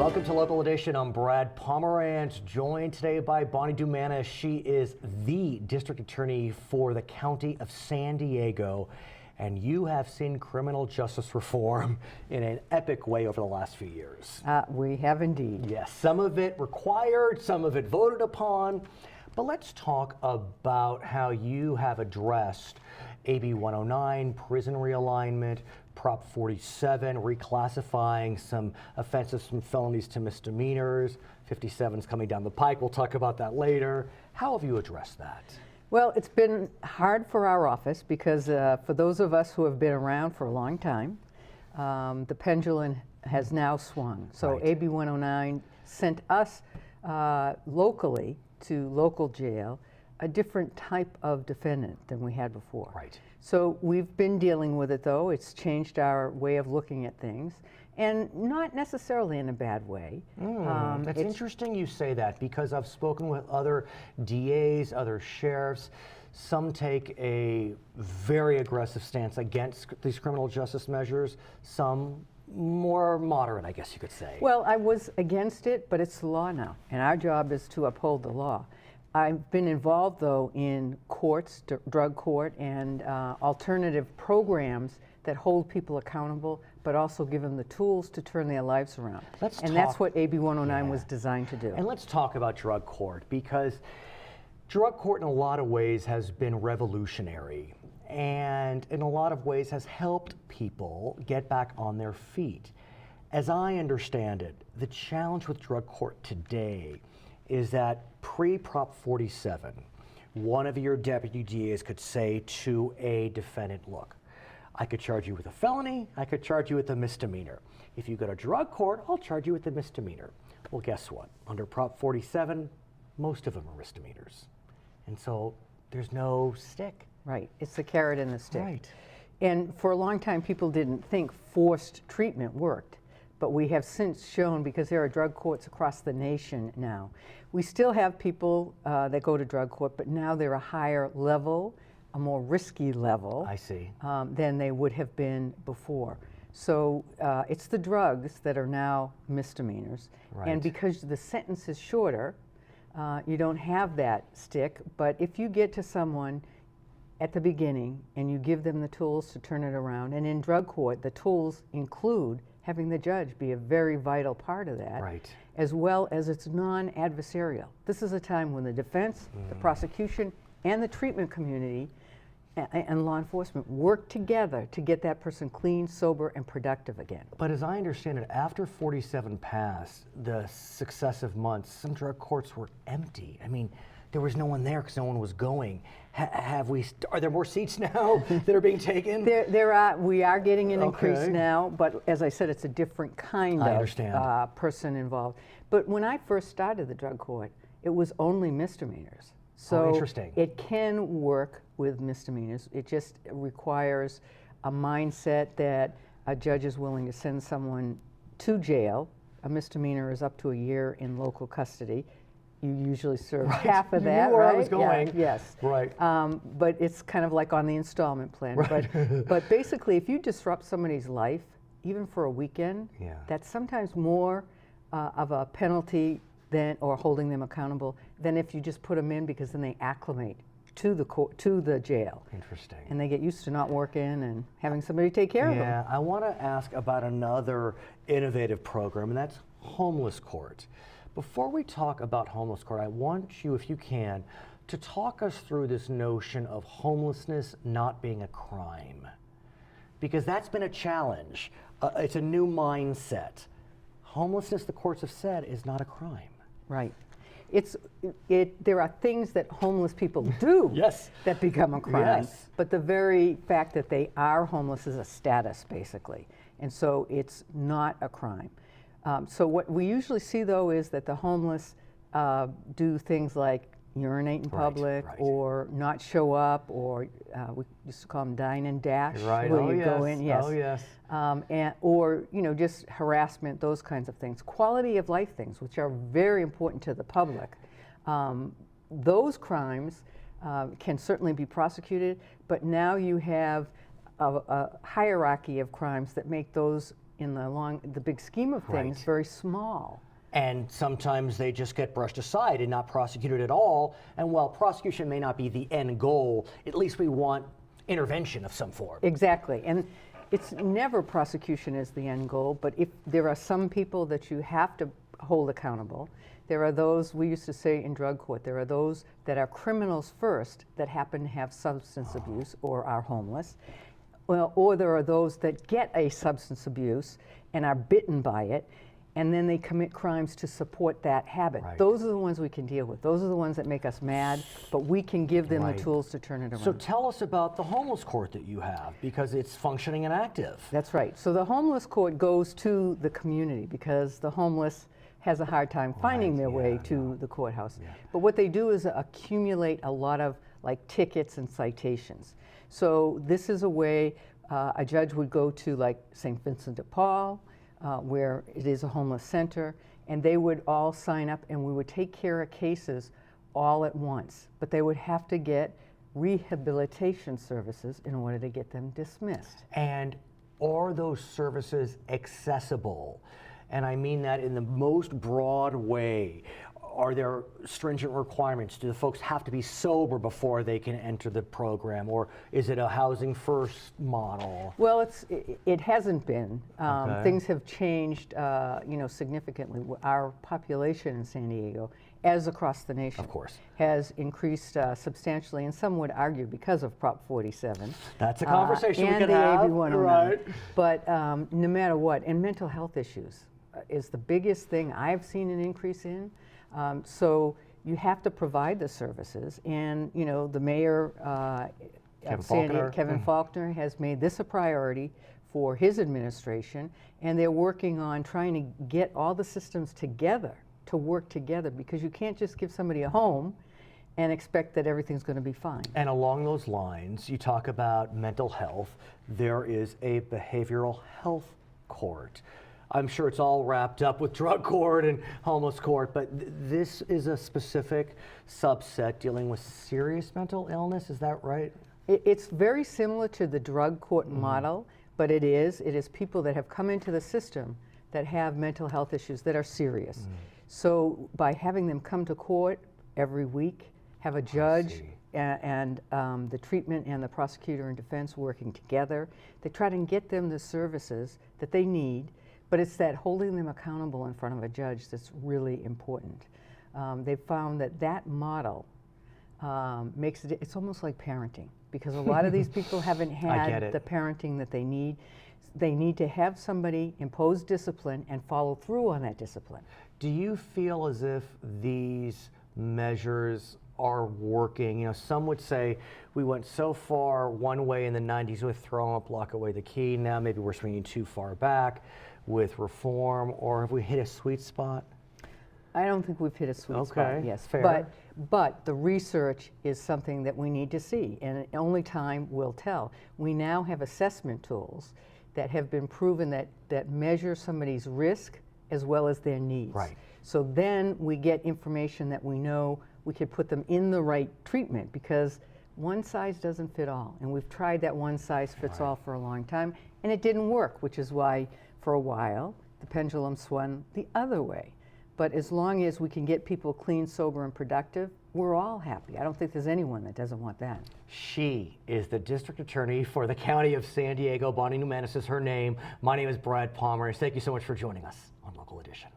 Welcome to Local Edition. I'm Brad Pomerance, joined today by Bonnie Dumanis. She is the district attorney for the county of San Diego, and you have seen criminal justice reform in an epic way over the last few years. We have indeed. Yes, some of it required, some of it voted upon, but let's talk about how you have addressed AB 109, prison realignment, Prop 47, reclassifying some offenses from felonies to misdemeanors. 57's coming down the pike. We'll talk about that later. How have you addressed that? Well, it's been hard for our office because for those of us who have been around for a long time, the pendulum has now swung. So Right. AB 109 sent us locally to local jail, a different type of defendant than we had before. Right. So we've been dealing with it, though. It's changed our way of looking at things, and not necessarily in a bad way. That's interesting you say that, because I've spoken with other DAs, other sheriffs. Some take a very aggressive stance against these criminal justice measures, some more moderate, I guess you could say. Well, I was against it, but it's the law now, and our job is to uphold the law. I've been involved, though, in courts, drug court, and alternative programs that hold people accountable, but also give them the tools to turn their lives around. That's what AB 109 was designed to do. And let's talk about drug court, because drug court in a lot of ways has been revolutionary, and in a lot of ways has helped people get back on their feet. As I understand it, the challenge with drug court today is that pre-Prop 47, one of your deputy DAs could say to a defendant, look, I could charge you with a felony, I could charge you with a misdemeanor. If you go to drug court, I'll charge you with a misdemeanor. Well, guess what? Under Prop 47, most of them are misdemeanors. And so there's no stick. Right, it's the carrot and the stick. Right. And for a long time, people didn't think forced treatment worked. But we have since shown, because there are drug courts across the nation now. We still have people that go to drug court, but now they're a higher level, a more risky level. I see. Than they would have been before. So it's the drugs that are now misdemeanors. Right. And because the sentence is shorter, you don't have that stick. But if you get to someone at the beginning and you give them the tools to turn it around, and in drug court, the tools include having the judge be a very vital part of that, Right. as well as it's non-adversarial. This is a time when the defense, the prosecution, and the treatment community and law enforcement work together to get that person clean, sober, and productive again. But as I understand it, after 47 passed, the successive months, some drug courts were empty. I mean, there was no one there because no one was going. Are there more seats now that are being taken? We are getting an increase now, but as I said, it's a different kind of person involved. But when I first started the drug court, it was only misdemeanors. So interesting. It can work with misdemeanors. It just requires a mindset that a judge is willing to send someone to jail. A misdemeanor is up to a year in local custody. You usually serve half of that, you knew where right? I was going. Yeah, yes. Right. But it's kind of like on the installment plan. Right. But basically, if you disrupt somebody's life, even for a weekend, that's sometimes more of a penalty or holding them accountable than if you just put them in, because then they acclimate to the jail. Interesting. And they get used to not working and having somebody take care of them. Yeah, I want to ask about another innovative program, and that's homeless court. Before we talk about homeless court, I want you, if you can, to talk us through this notion of homelessness not being a crime. Because that's been a challenge. It's a new mindset. Homelessness, the courts have said, is not a crime. Right. There are things that homeless people do Yes. that become a crime. Yes. But the very fact that they are homeless is a status, basically. And so it's not a crime. So what we usually see, though, is that the homeless do things like urinate in public, or not show up, or we used to call them dine and dash, where you go in, or just harassment, those kinds of things. Quality of life things, which are very important to the public. Those crimes can certainly be prosecuted, but now you have a hierarchy of crimes that make those in the big scheme of things, Right. very small. And sometimes they just get brushed aside and not prosecuted at all. And while prosecution may not be the end goal, at least we want intervention of some form. Exactly. And it's never prosecution is the end goal, but if there are some people that you have to hold accountable, there are those, we used to say in drug court, there are those that are criminals first that happen to have substance abuse or are homeless. Well, or there are those that get a substance abuse and are bitten by it, and then they commit crimes to support that habit. Right. Those are the ones we can deal with. Those are the ones that make us mad, but we can give them Right. the tools to turn it around. So tell us about the homeless court that you have, because it's functioning and active. That's right. So the homeless court goes to the community because the homeless has a hard time finding their way to the courthouse. But what they do is accumulate a lot of like tickets and citations. So this is a way a judge would go to like St. Vincent de Paul, where it is a homeless center, and they would all sign up and we would take care of cases all at once. But they would have to get rehabilitation services in order to get them dismissed. And are those services accessible? And I mean that in the most broad way. Are there stringent requirements? Do the folks have to be sober before they can enter the program? Or is it a housing first model? Well, it hasn't been. Okay. Things have changed, significantly. Our population in San Diego, as across the nation, Of course. has increased substantially, and some would argue because of Prop 47. That's a conversation we and could the have. AB 109. Right. But no matter what, and mental health issues is the biggest thing I've seen an increase in. So you have to provide the services, and the mayor of San Diego, Kevin Faulconer, has made this a priority for his administration, and they're working on trying to get all the systems together to work together, because you can't just give somebody a home and expect that everything's going to be fine. And along those lines, you talk about mental health. There is a behavioral health court. I'm sure it's all wrapped up with drug court and homeless court, but this is a specific subset dealing with serious mental illness. Is that right? It's very similar to the drug court model, but it is people that have come into the system that have mental health issues that are serious. So by having them come to court every week, have a judge and the treatment and the prosecutor and defense working together, they try to get them the services that they need. But it's that holding them accountable in front of a judge that's really important. They've found that model makes it, it's almost like parenting, because a lot of these people haven't had the parenting that they need. They need to have somebody impose discipline and follow through on that discipline. Do you feel as if these measures are working? Some would say we went so far one way in the 90s with throw 'em up, lock away the key. Now maybe we're swinging too far back with reform, or have we hit a sweet spot? I don't think we've hit a sweet spot, yes. Fair. But the research is something that we need to see, and only time will tell. We now have assessment tools that have been proven that measure somebody's risk as well as their needs. Right. So then we get information that we know we could put them in the right treatment, because one size doesn't fit all. And we've tried that one size fits all for a long time, and it didn't work, which is why for a while the pendulum swung the other way. But as long as we can get people clean, sober, and productive, we're all happy. I don't think there's anyone that doesn't want that. She is the district attorney for the county of San Diego. Bonnie Dumanis is her name. My name is Brad Pomerance. Thank you so much for joining us on Local Edition.